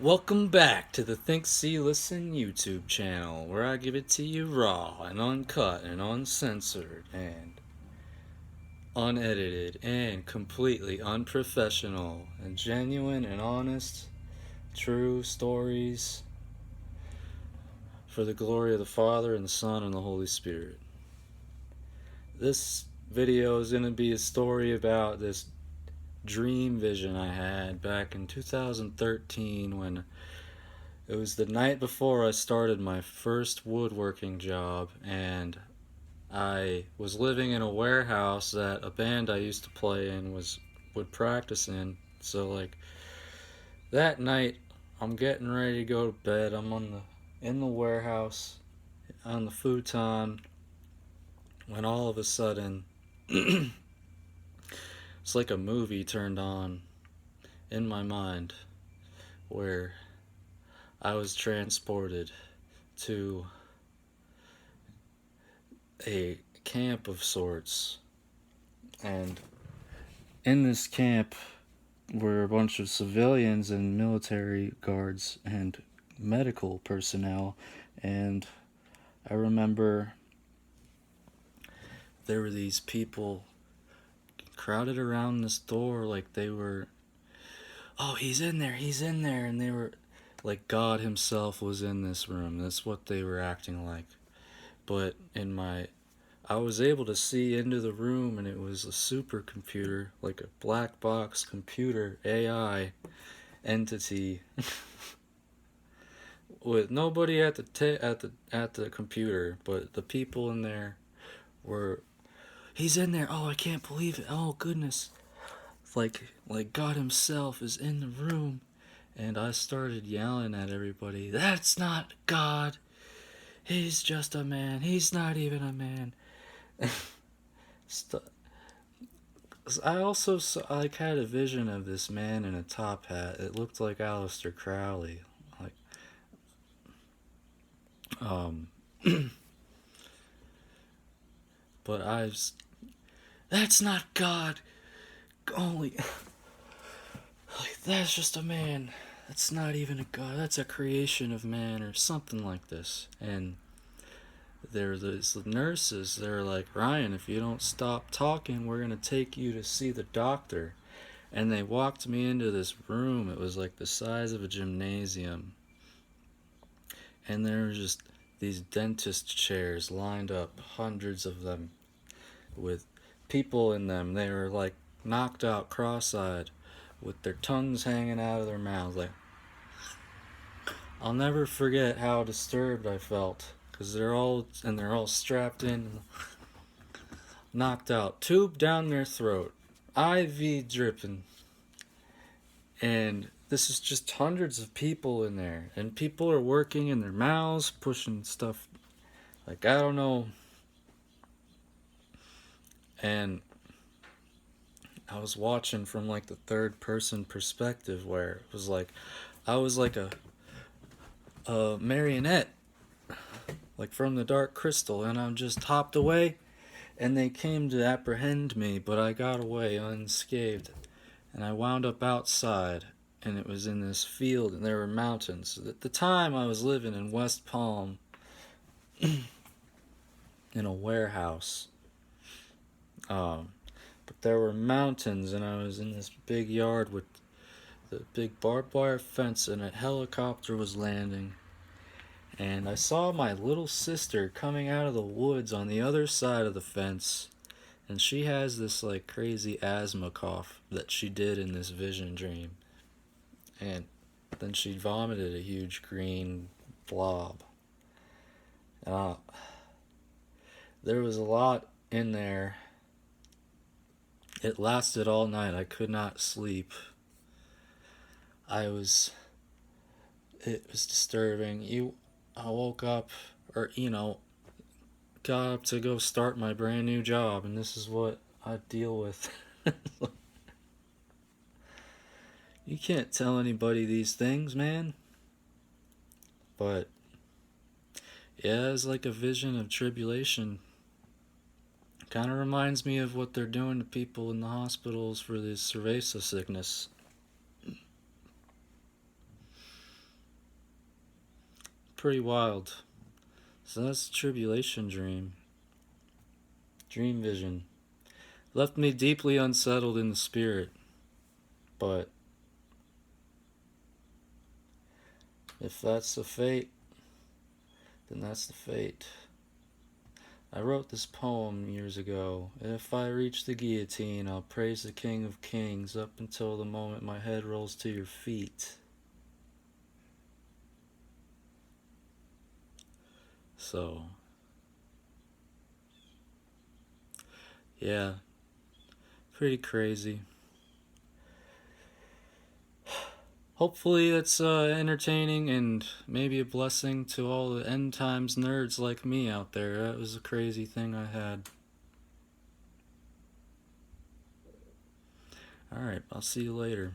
Welcome back to the Think, See, Listen YouTube channel, where I give it to you raw and uncut and uncensored and unedited and completely unprofessional and genuine and honest, true stories for the glory of the Father and the Son and the Holy Spirit. This video is going to be a story about this dream vision I had back in 2013 when it was the night before I started my first woodworking job, and I was living in a warehouse that a band I used to play in would practice in. So like that night, I'm getting ready to go to bed. I'm in the warehouse on the futon when all of a sudden it's like a movie turned on in my mind where I was transported to a camp of sorts, and in this camp were a bunch of civilians and military guards and medical personnel. And I remember there were these people crowded around this door like they were, oh, he's in there, and they were like God himself was in this room. That's what they were acting like. But I was able to see into the room, and it was a supercomputer, like a black box computer AI entity with nobody at the computer, but the people in there were, he's in there. Oh, I can't believe it. Oh goodness. Like God himself is in the room. And I started yelling at everybody, "That's not God. He's just a man. He's not even a man." I also had a vision of this man in a top hat. It looked like Aleister Crowley. Like, um, but that's not God. Only, like, that's just a man. That's not even a God. That's a creation of man or something like this. And there these nurses, they're like, "Ryan, if you don't stop talking, we're going to take you to see the doctor." And they walked me into this room. It was like the size of a gymnasium. And there were just these dentist chairs lined up, hundreds of them, with people in them. They were like knocked out cross-eyed with their tongues hanging out of their mouths. Like, I'll never forget how disturbed I felt, because they're all strapped in, knocked out, tube down their throat, IV dripping. And this is just hundreds of people in there, and people are working in their mouths, pushing stuff, like, I don't know. And I was watching from like the third person perspective, where it was like I was like a marionette, like from the Dark Crystal, and I just hopped away, and they came to apprehend me, but I got away unscathed. And I wound up outside, and it was in this field, and there were mountains. At the time, I was living in West Palm in a warehouse. But there were mountains, and I was in this big yard with the big barbed wire fence, and a helicopter was landing. And I saw my little sister coming out of the woods on the other side of the fence, and she has this like crazy asthma cough that she did in this vision dream. And then she vomited a huge green blob. And there was a lot in there. It lasted all night. I could not sleep. It was disturbing. I woke up, or got up to go start my brand new job, and this is what I deal with. You can't tell anybody these things, man. But yeah, it's like a vision of tribulation. Kind of reminds me of what they're doing to people in the hospitals for this cerveza sickness. pretty wild. So that's the tribulation dream. Dream vision. Left me deeply unsettled in the spirit. But if that's the fate, then that's the fate. I wrote this poem years ago. If I reach the guillotine, I'll praise the King of Kings up until the moment my head rolls to your feet. So, yeah, pretty crazy. Hopefully it's entertaining and maybe a blessing to all the end times nerds like me out there. That was a crazy thing I had. Alright, I'll see you later.